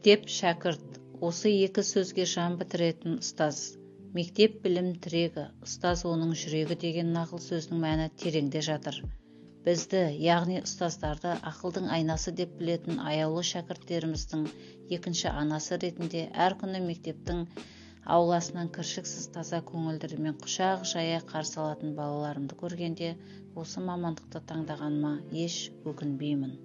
Мектеп, шәкірт, осы екі сөзге жан бітіретін ұстаз. Мектеп білім тірегі, ұстаз оның жүрегі деген нақыл сөздің мәні тереңде жатыр. Бізді, яғни ұстаздарды ақылдың айнасы деп білетін аяулы шәкірттеріміздің екінші анасы ретінде әр күні мектептің ауласынан кіршіксіз таза көңілдерімен құшақ жая қарсы алатын балаларымды көргенде осы мамандықты таңдағаныма еш өкінбеймін.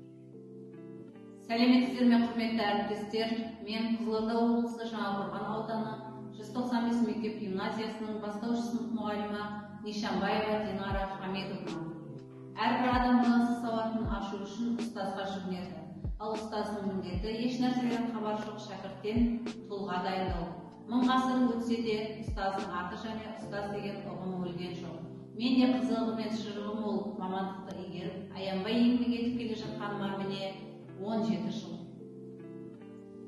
Сәлеметсіздер ме, құрметті әріптестер? Мен Қызылорда облысы Жаңақорған ауданы 195 мектеп гимназиясының бастауыш сынып мұғалімі Нишанбаева Динара Хамедовна. Әрбір адам баласы сауатын ашу үшін ұстазға жүгінеді. Ал ұстаздың міндеті ешнәрседен хабар жоқ шәкірттен тұлға дайындау. Мың ғасыр өтсе де ұстаздың аты және ұстаз деген ұғым өлген жоқ. Мен де қызығы мен шырығы мол мамандықты игеріп, аянбай еңбек етіп келе жатқаныма міне 17 жыл.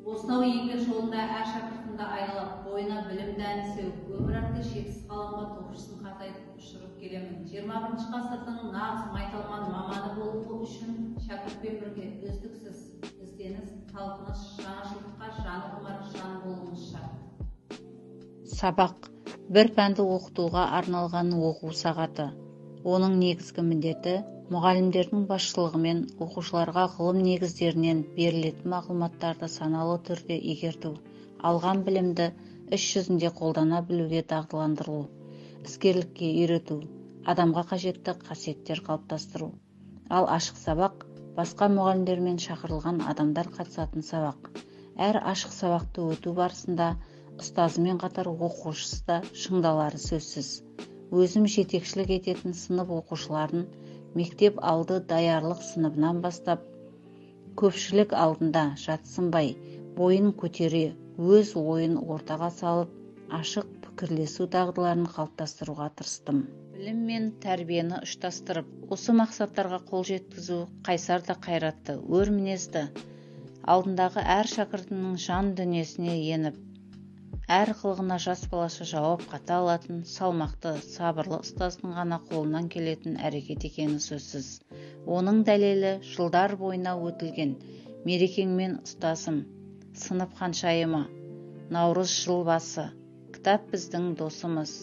Осынау еңбек жолында әр шәкіртімді аялап, бойына білім дәні сеуіп, өмір атты шексіз ғаламға топшысын қатайтып ұшырып келемін. 21 ғасырдың нағыз майталман маманы болу үшін шәкіртпен бірге үздіксіз ізденіс, талпыныс, жаңашылдыққа жаны құмар жан болуымыз шарт. Сабақ бір пәнді оқытуға арналған оқу сағаты. Оның негізгі міндеті мұғалімдердің басшылығымен оқушыларға ғылым негіздерінен берілетін мағлұматтарды саналы түрде игерту, алған білімді іс жүзінде қолдана білуге дағдыландыру, іскерлікке үйрету, адамға қажетті қасиеттер қалыптастыру. Ал ашық сабақ басқа мұғалімдермен шақырылған адамдар қатысатын сабақ. Әр ашық сабақты өту барысында ұстазымен қатар оқушысы да шыңдалары сөзсіз. Өзім жетекшілік ететін сынып оқушыларын мектеп алды даярлық сыныбынан бастап, көпшілік алдында жатсынбай, бойын көтере, өз ойын ортаға салып, ашық пікірлесу дағдыларын қалыптастыруға тырыстым. Білім мен тәрбиені ұштастырып, осы мақсаттарға қол жеткізу қайсар да қайратты, өр мінезді, алдындағы әр шәкіртінің жан дүниесіне еніп, әр қылығына жас балаша жауап қата алатын, салмақты, сабырлы ұстаздың ғана қолынан келетін әрекет екені сөзсіз. Оның дәлелі жылдар бойына өтілген мерекеңмен ұстазым, сынып ханшайымы, наурыз жыл басы, кітап біздің досымыз,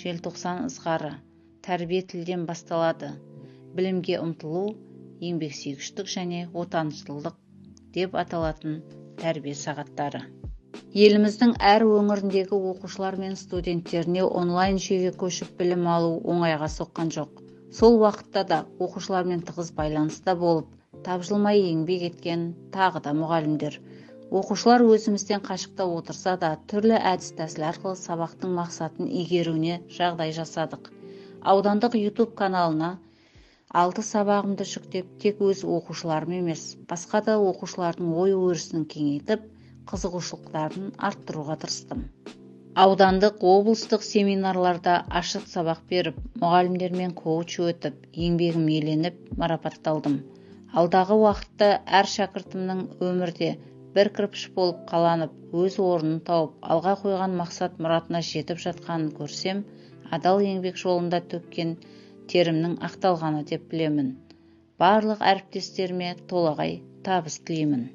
желтоқсан ызғары, тәрбие тілден басталады, білімге ұмтылу, еңбексүйгіштік және отаншылдық деп аталатын тәрбие сағаттары. Еліміздің әр өңіріндегі оқушылар мен студенттеріне онлайн жүйеге көшіп білім алу оңайға соққан жоқ. Сол уақытта да оқушылармен тығыз байланыста болып, тапжылмай еңбек еткен тағы да мұғалімдер. Оқушылар өзімізден қашықта отырса да, түрлі әдіс-тәсіл арқылы сабақтың мақсатын игеруіне жағдай жасадық. Аудандық YouTube каналына 6 сабағымды жүктеп, тек өз оқушыларым емес, басқа да оқушылардың ой-өрісін кеңейтіп, қызығушылықтарын арттыруға тырыстым. Аудандық, облыстық семинарларда ашық сабақ беріп, мұғалімдермен коуч өтіп, еңбегім еленіп, марапатталдым. Алдағы уақытта әр шәкіртімнің өмірде бір кірпіш болып қаланып, өз орнын тауып, алға қойған мақсат мұратына жетіп жатқанын көрсем, адал еңбек жолында төккен терімнің ақталғаны деп білемін. Барлық әріптестеріме толағай табыс тілеймін.